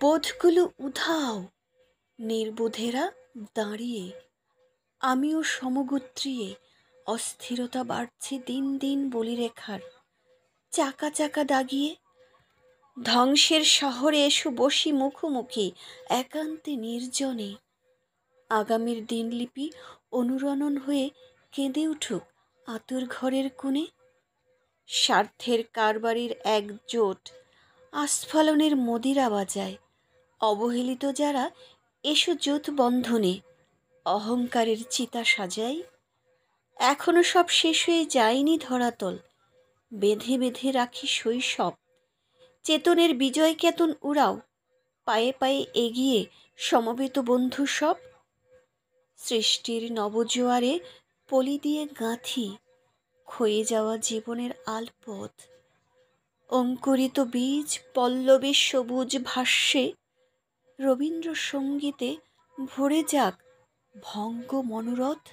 বোধগুলো উধাও, নির্বোধেরা দাঁড়িয়ে। আমিও সমগোত্রীয়ে, অস্থিরতা বাড়ছে দিন দিন বলিরেখার চাকা চাকা দাগিয়ে। ধ্বংসের শহরে এসো বসি মুখোমুখি একান্তে নির্জনে। আগামীর দিনলিপি অনুরণন হয়ে কেঁদে উঠুক আতুর ঘরের কোণে। স্বার্থের কারবারির একজোট আস্ফালনের মদিরা বাজায়। অবহেলিত যারা এসো জোট বন্ধনে অহংকারের চিতা সাজাই। এখনো সব শেষ হয়ে যায়নি ধরাতল, বেঁধে বেঁধে রাখি শৈশব। চেতনের বিজয় কেতন উড়াও, পায়ে পায়ে এগিয়ে সমবেত বন্ধু সব। সৃষ্টির নবজোয়ারে পলি দিয়ে গাঁথি ক্ষয়ে যাওয়া জীবনের আলপথ। অঙ্কুরিত বীজ পল্লবে সবুজ ভাষ্যে, রবীন্দ্রসঙ্গীতে ভরে যাক ভঙ্গ মনোরথ।